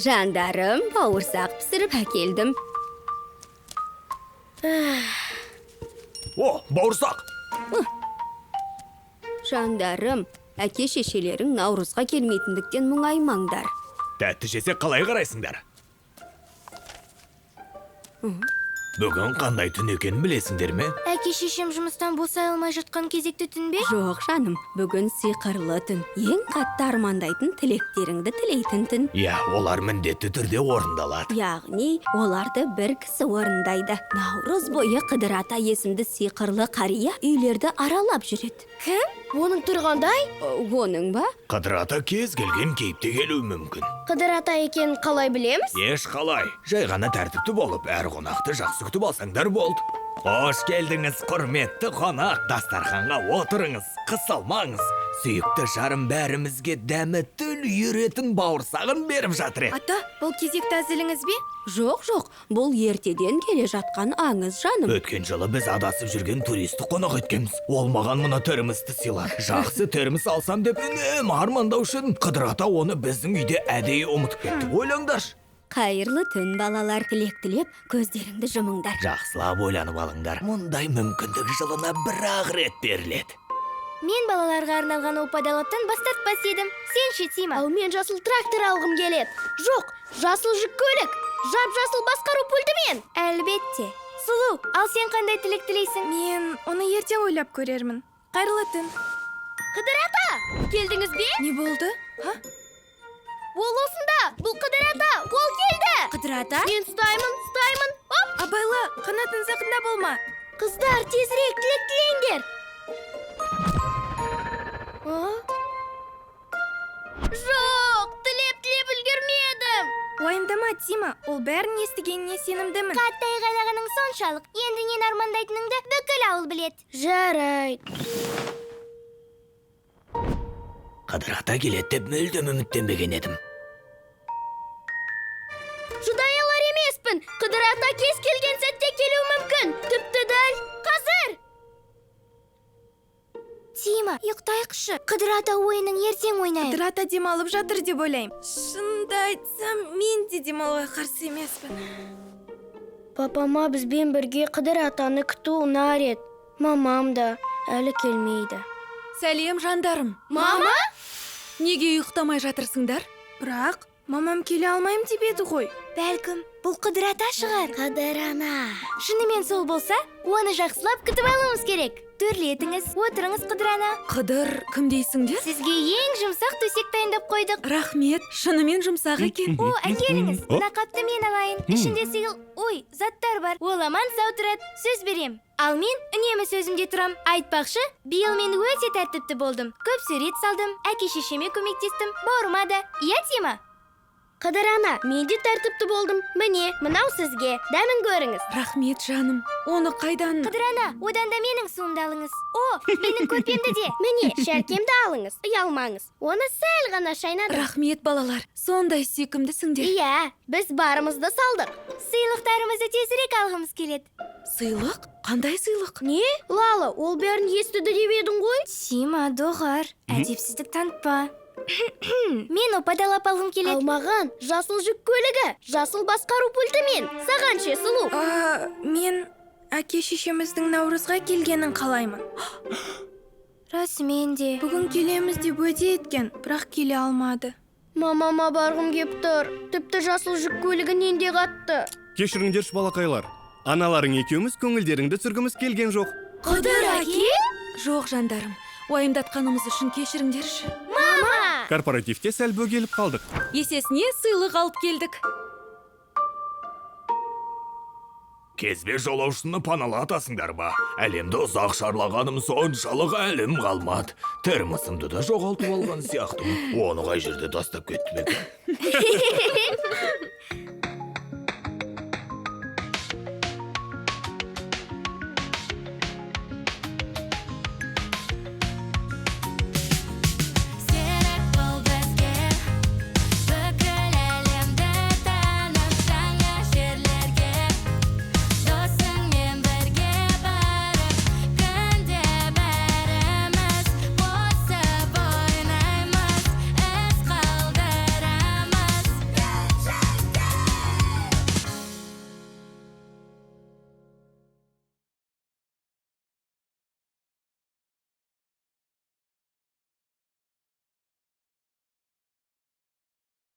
Жандарым, бауырсақ пісіріп әкелдім. О, бауырсақ! Жандарым, әке-шешелерің Наурызға келмейтіндіктен мұңаймаңдар. Тәтті жесе қалай қарайсыңдар? Бүгін қандай түн екенін білесіңдер ме? Әке-шешем жұмыстан босай алмай жатқан кезекті түн бе? Жоқ, жаным, бүгін сиқырлы түн. Ең қатты армандайтын тілектеріңді тілейтін түн. Иә, олар міндетті түрде орындалады. Яғни, оларды бір кісі орындайды. Наурыз бойы Қыдыр ата есімді сиқырлы қария үйлерді аралап жүреді. Кім? Оның тұрғандай? Оның ба? Қыдыр ата кез келген кейіпте келуі мүмкін. Қыдыр ата екенін қалай білеміз? Еш қалай. Жай ғана тәртіпті болып, әр қонақты жақсы күтіп алсаңдар болды. Қош келдіңіз, құрметті қонақ. Дастарханға отырыңыз, қысылмаңыз. Сүйікті жарым бәрімізге дәмі тіл үйіретін бауырсағын беріп жатыр еді. Ата, бұл кезекті әзіліңіз бе? Жоқ, бұл ертеден келе жатқан аңыз, жаным. Өткен жылы біз адасып жүрген туристі қонақ еткенбіз. Ол маған мына термосты сыйлады. Жақсы термос алсам деп үнемі армандаушы едім. Қыдыр ата оны біздің үйде әдейі ұмытып кетті. Ойлаңдаршы. Қайырлы түн, балалар, тілек тілеп, көздеріңді жұмыңдар. Жақсылап ойланып алыңдар. Мұндай мүмкіндік жылына бір-ақ рет беріледі. Мен балаларға арналған опадалаптан бас тартпас едім. Сен шетсейма. Ал мен жасыл трактор алғым келеді. Жоқ, жасыл жүк көлік. Жап-жасыл басқару пультімен. Әлбетте. Сұлу, ал сен қандай тілек тілейсің? Мен оны ертең ойлап көрермін. Қайырлы түн. Қыдыр ата, келдіңіз бе? Не болды? Ха? Ол осында. Бұл Қыдыр ата, ол келді. Қыдыр ата? Мен ұстаймын. Оп! Абайла, қанатын зақында болма. Қыздар, тезірек тілек тілеңдер. Жоқ, тілеп үлгермедім. Уайымдама, Тима, ол бәрін естігеніне сенімдімін. Қатты айғайлағаның соншалық, енді нен армандайтыныңды бүкіл ауыл білет. Жарайды. Қыдыр ата келеді деп мүлдем үміттенбеген едім. Шыдай алар емеспін. Қыдыр ата кез келген сәтте келуі мүмкін. Тіпті дәл қазір. Тима, ұйықтайықшы. Қыдыр ата ойынын ертең ойнайық. Қыдыр ата демалып жатыр деп ойлаймын. Шынымды айтсам, мен де демалуға қарсы емеспін. Папама бізбен бірге Қыдыр атаны күту ұнар еді. Мамам да әлі келмейді. Сәлем, жандарым. Мама? Неге ұйықтамай жатырсыңдар? Бірақ, мамам келе алмайым деп еді ғой. Бәлкім, бұл Қыдыр ата шығар. Қыдыр ана. Шынымен сол болса, оны жақсылап күтіп алуымыз керек. Төрлетіңіз, отырыңыз, Қыдыр ана. Қыдыр, кім дейсіңдер? Сізге ең жұмсақ төсек дайындап қойдық. Рахмет, шынымен жұмсақ екен. О, әкеліңіз, мына қапты мен алайын. Ішінде заттар бар. Ол аман сау тұрады, сөз берем. Ал мен үнемі сөзімде тұрам. Айтпақшы, биыл мен өте тәртіпті болдым. Көп сурет салдым, әке-шешеме көмектестім, бауырыма да. Иә, Тима? Қыдыр ана, мен де тәртіпті болдым. Міне, мынау сізге. Дәмін көріңіз. Рахмет, жаным. Оны қайдан? Қыдыр ана, одан да менің суымды алыңыз. О, менің көрпемді де. Міне, шәркемді алыңыз. Ұялмаңыз. Оны сәл ғана шайнадым. Рахмет, балалар. Сондай сүйкімдісіңдер. Иә, біз барымызды салдық. Сыйлықтарымызды тезірек алғымыз келеді. Сыйлық? Қандай сыйлық? Не? Лала, ол бәрін естіді деп едің ғой? Сима, доғар. Әдепсіздік танытпа. Мен опадалап алғым келеді. Алмаған, жасыл жүк көлігі, жасыл басқару пультімен. Саған ше, сұлу. Мен әке-шешеміздің Наурызға келгенін қалаймын. Расымен де. Бүгін келеміз деп уәде еткен, бірақ келе алмады. Мамама барғым кеп тұр. Тіпті жасыл жүк көлігінен де қатты. Кешіріңдерші балақайлар. Аналарың екеуміз көңілдеріңді түсіргіміз келген жоқ. Қыдыр әке? Жоқ, жандарым. Уайымдатқанымыз үшін кешіріңдерші. Мама! Корпоративте сәл бөгеліп қалдық. Есесіне сыйлық алып келдік. Кезбе жолаушыны паналатасыңдар ба? Әлемді ұзақ шарлағаным соншалық әлім қалмады. Термосымды да жоғалтып алған сияқтымын. Оны қай жерде тастап кеттім екен?